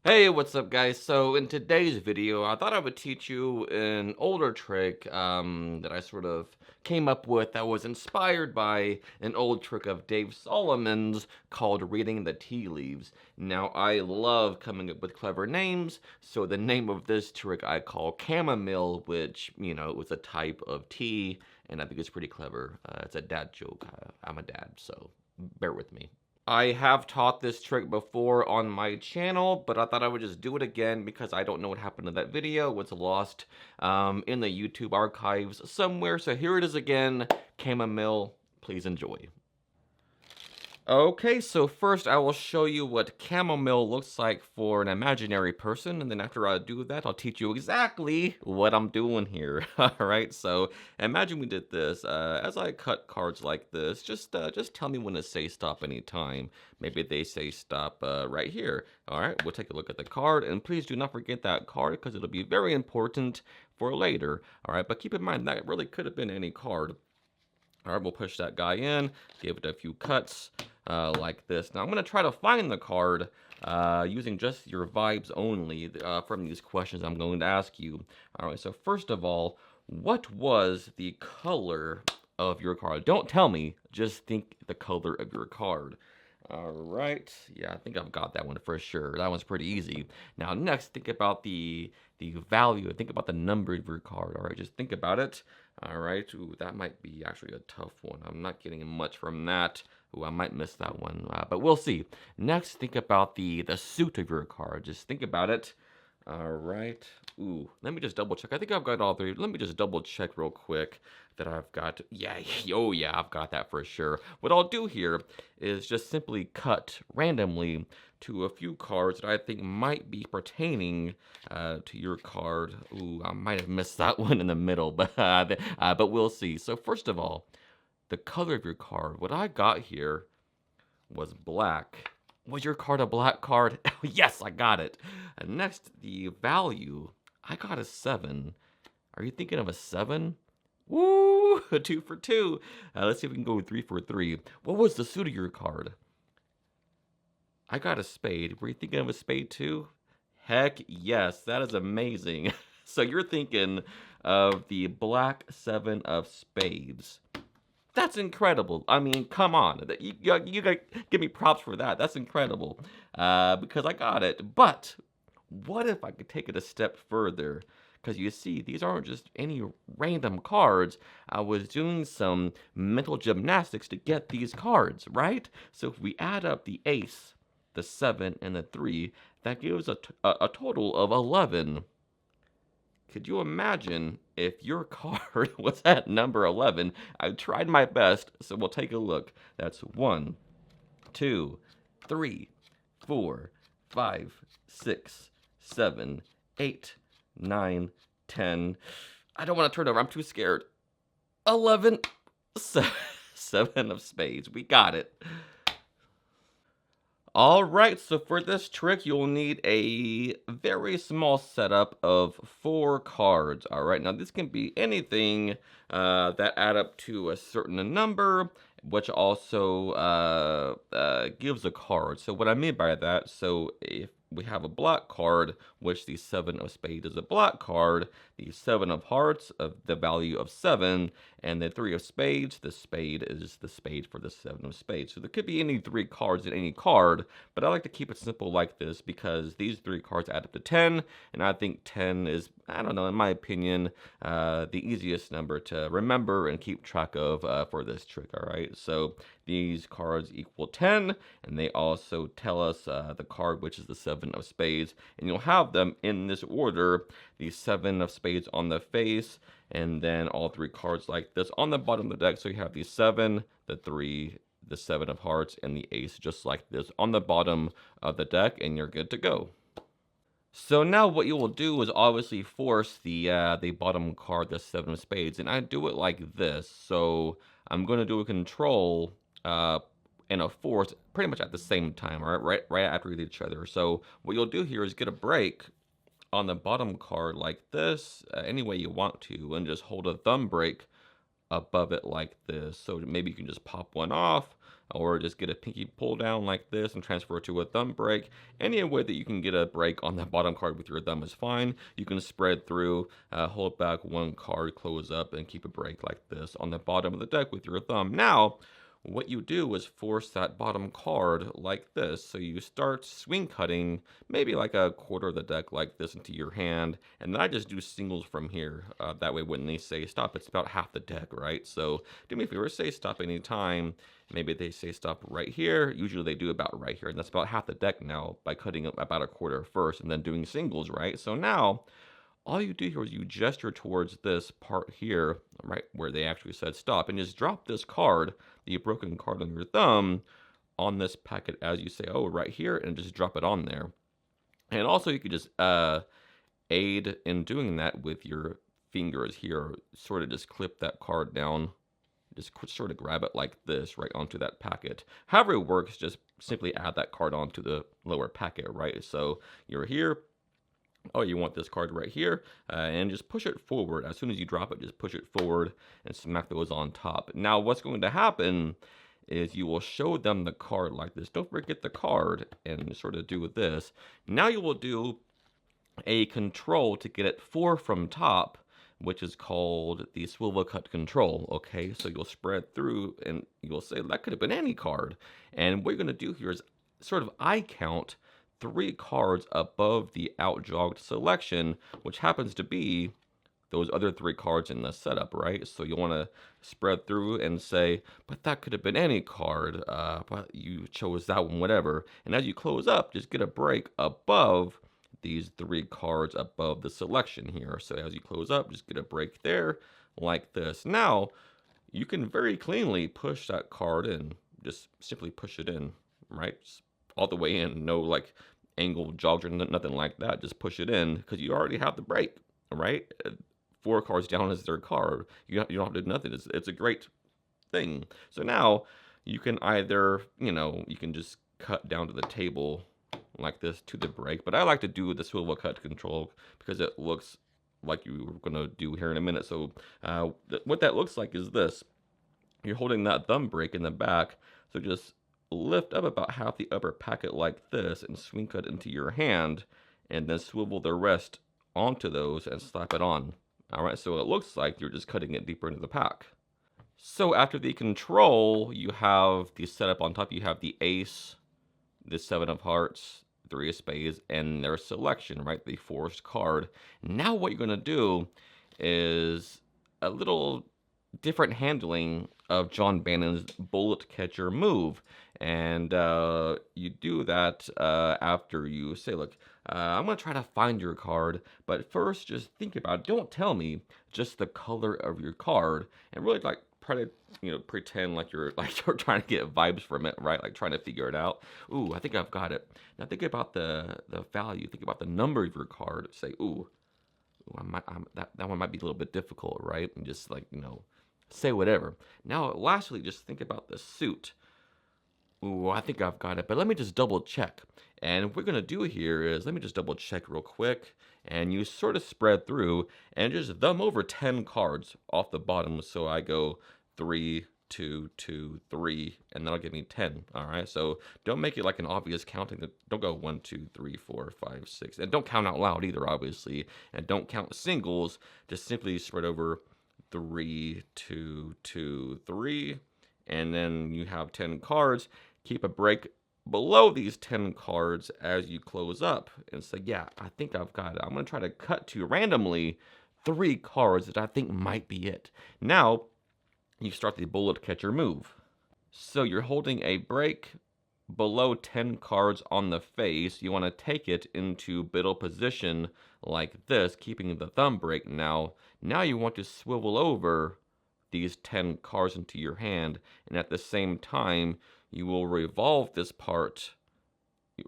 Hey, what's up, guys? So in today's video, I thought I would teach you an older trick that I sort of came up with that was inspired by an old trick of Dave Solomon's called reading the tea leaves. Now, I love coming up with clever names, so the name of this trick I call Chamomile, which, was a type of tea, and I think it's pretty clever. It's a dad joke. I'm a dad, so bear with me. I have taught this trick before on my channel, but I thought I would just do it again because I don't know what happened to that video. It was lost in the YouTube archives somewhere. So here it is again, Chamomile. Please enjoy. Okay, so first I will show you what chamomile looks like for an imaginary person, and then after I do that, I'll teach you exactly what I'm doing here. Alright, so imagine we did this. As I cut cards like this, just tell me when to say stop anytime. Maybe they say stop right here. Alright, we'll take a look at the card, and please do not forget that card, because it'll be very important for later. Alright, but keep in mind, that really could have been any card. Alright, we'll push that guy in, give it a few cuts. Like this. Now I'm going to try to find the card using just your vibes only from these questions I'm going to ask you. Alright, so first of all, what was the color of your card? Don't tell me, just think the color of your card. Alright, yeah, I think I've got that one for sure. That one's pretty easy. Now next, think about the value. Think about the number of your card. Alright, just think about it. Alright, ooh, that might be actually a tough one. I'm not getting much from that. Ooh, I might miss that one, but we'll see. Next, think about the suit of your card. Just think about it. All right. Ooh, let me just double check. I think I've got all three. Let me just double check real quick that I've got. Yeah, oh yeah, I've got that for sure. What I'll do here is just simply cut randomly to a few cards that I think might be pertaining to your card. Ooh, I might have missed that one in the middle, but we'll see. So first of all, the color of your card. What I got here was black. Was your card a black card? Yes, I got it. And next, the value. I got a 7. Are you thinking of a 7? Woo! 2 for 2. Let's see if we can go 3 for 3. What was the suit of your card? I got a spade. Were you thinking of a spade too? Heck yes, that is amazing. So you're thinking of the black 7 of spades. That's incredible. I mean, come on. You gotta give me props for that. That's incredible. Because I got it. But what if I could take it a step further? Because you see, these aren't just any random cards. I was doing some mental gymnastics to get these cards, right? So if we add up the ace, the 7, and the 3, that gives a total of 11. Could you imagine if your card was at number 11? I tried my best, so we'll take a look. That's 1, 2, 3, 4, 5, 6, 7, 8, 9, 10. I don't want to turn over. I'm too scared. 11. 7 of spades. We got it. Alright, so for this trick, you'll need a very small setup of 4 cards. Alright, now this can be anything that add up to a certain number, which also gives a card. So what I mean by that, so if we have a black card, which the 7 of spades is a black card, the 7 of hearts of the value of 7, and the 3 of spades, the spade is the spade for the 7 of spades. So there could be any 3 cards in any card, but I like to keep it simple like this because these 3 cards add up to 10, and I think 10 is, I don't know, in my opinion, the easiest number to remember and keep track of for this trick, alright? So these cards equal 10, and they also tell us the card, which is the 7 of spades, and you'll have them in this order, the 7 of spades on the face, and then all 3 cards like this on the bottom of the deck. So you have the 7, the 3, the 7 of hearts, and the ace just like this on the bottom of the deck, and you're good to go. So now what you will do is obviously force the bottom card, the 7 of spades, and I do it like this. So I'm going to do a control and a force pretty much at the same time, all right? Right after each other. So what you'll do here is get a break on the bottom card like this, any way you want to, and just hold a thumb break above it like this. So maybe you can just pop one off or just get a pinky pull down like this and transfer it to a thumb break. Any way that you can get a break on the bottom card with your thumb is fine. You can spread through, hold back one card, close up, and keep a break like this on the bottom of the deck with your thumb. Now, what you do is force that bottom card like this. So you start swing cutting maybe like a quarter of the deck like this into your hand. And then I just do singles from here. That way when they say stop, it's about half the deck, right? So do me a favor, say stop anytime. Maybe they say stop right here. Usually they do about right here. And that's about half the deck now by cutting about a quarter first and then doing singles, right? So now all you do here is you gesture towards this part here, right, where they actually said stop, and just drop this card, the broken card on your thumb, on this packet as you say, oh, right here, and just drop it on there. And also you could just aid in doing that with your fingers here, sort of just clip that card down, just sort of grab it like this right onto that packet. However it works, just simply add that card onto the lower packet, right? So you're here, oh, you want this card right here, and just push it forward. As soon as you drop it, just push it forward and smack those on top. Now, what's going to happen is you will show them the card like this. Don't forget the card and sort of do this. Now you will do a control to get it 4 from top, which is called the swivel cut control, okay? So you'll spread through and you'll say, that could have been any card. And what you're gonna do here is sort of eye count 3 cards above the outjogged selection, which happens to be those other 3 cards in the setup, right? So you want to spread through and say, but that could have been any card, but you chose that one, whatever. And as you close up, just get a break above these 3 cards above the selection here. So as you close up, just get a break there like this. Now, you can very cleanly push that card in, just simply push it in, right? Just all the way in, no like angled jogs or nothing like that. Just push it in because you already have the break, right? 4 cards down is their card. You don't have to do nothing. It's a great thing. So now you can either, you can just cut down to the table like this to the break. But I like to do the swivel cut control because it looks like you were going to do here in a minute. So what that looks like is this. You're holding that thumb break in the back. So just lift up about half the upper packet like this and swing cut into your hand and then swivel the rest onto those and slap it on. All right, so it looks like you're just cutting it deeper into the pack. So after the control, you have the setup on top. You have the ace, the 7 of hearts, 3 of spades, and their selection, right? The forced card. Now what you're going to do is a little different handling of John Bannon's bullet catcher move. And you do that after you say, look, I'm going to try to find your card, but first just think about it. Don't tell me just the color of your card, and really like try to pretend like you're trying to get vibes from it, right? Like trying to figure it out. Ooh, I think I've got it. Now think about the value. Think about the number of your card. Say, ooh, that one might be a little bit difficult, right? And just like say whatever. Now, lastly, just think about the suit. Ooh, I think I've got it, but let me just double check. And what we're going to do here is, let me just double check real quick. And you sort of spread through and just thumb over 10 cards off the bottom. So I go 3, 2, 2, 3, and that'll give me 10. All right, so don't make it like an obvious counting. Don't go 1, 2, 3, 4, 5, 6. And don't count out loud either, obviously. And don't count singles. Just simply spread over 3, 2, 2, 3. And then you have 10 cards. Keep a break below these 10 cards as you close up and say, yeah, I think I've got it. I'm going to try to cut to randomly 3 cards that I think might be it. Now, you start the bullet catcher move. So you're holding a break below 10 cards on the face. You want to take it into middle position like this, keeping the thumb break now. Now you want to swivel over these 10 cards into your hand, and at the same time, you will revolve this part,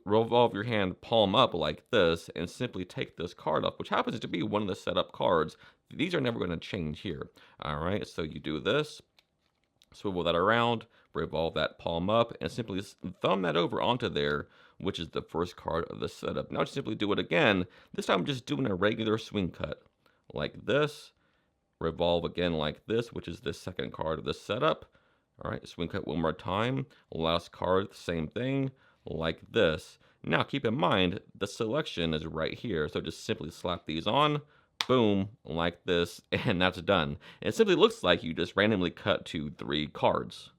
revolve your hand palm up like this, and simply take this card off, which happens to be one of the setup cards. These are never going to change here. All right, so you do this, swivel that around, revolve that palm up, and simply thumb that over onto there, which is the first card of the setup. Now just simply do it again. This time I'm just doing a regular swing cut like this, revolve again like this, which is the second card of the setup, All right, swing cut one more time. Last card, same thing, like this. Now keep in mind, the selection is right here. So just simply slap these on, boom, like this, and that's done. It simply looks like you just randomly cut 3 cards.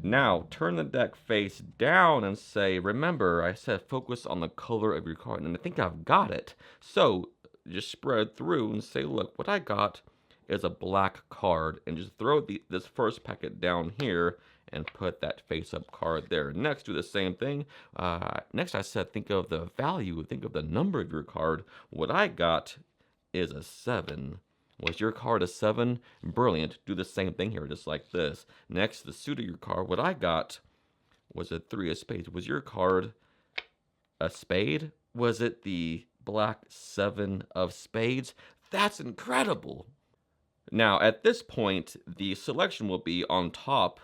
Now, turn the deck face down and say, remember, I said focus on the color of your card, and I think I've got it. So, just spread through and say, look, what I got is a black card, and just throw this first packet down here and put that face-up card there. Next, do the same thing. Next, I said think of the value, think of the number of your card. What I got is a 7. Was your card a 7? Brilliant. Do the same thing here, just like this. Next, the suit of your card. What I got was a 3 of spades. Was your card a spade? Was it the black 7 of spades? That's incredible. Now, at this point, the selection will be on top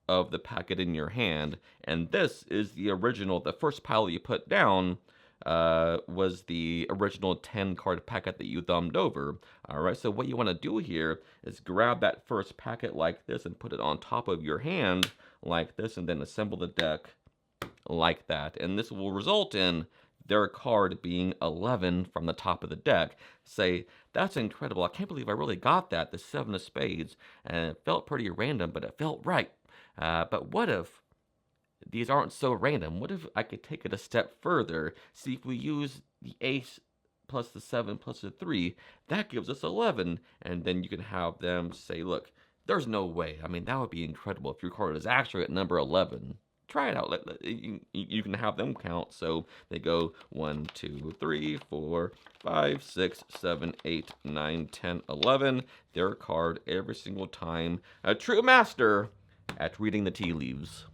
of the packet in your hand, and this is the original, the first pile you put down was the original 10 card packet that you thumbed over. All right, so what you want to do here is grab that first packet like this and put it on top of your hand like this, and then assemble the deck like that. And this will result in their card being 11 from the top of the deck. Say, that's incredible. I can't believe I really got that, the 7 of spades. And it felt pretty random, but it felt right. But what if these aren't so random? What if I could take it a step further? See, if we use the ace plus the 7 plus the 3, that gives us 11. And then you can have them say, look, there's no way. I mean, that would be incredible if your card is actually at number 11. Try it out. You can have them count. So they go 1, 2, 3, 4, 5, 6, 7, 8, 9, 10, 11. Their card every single time. A true master at reading the tea leaves.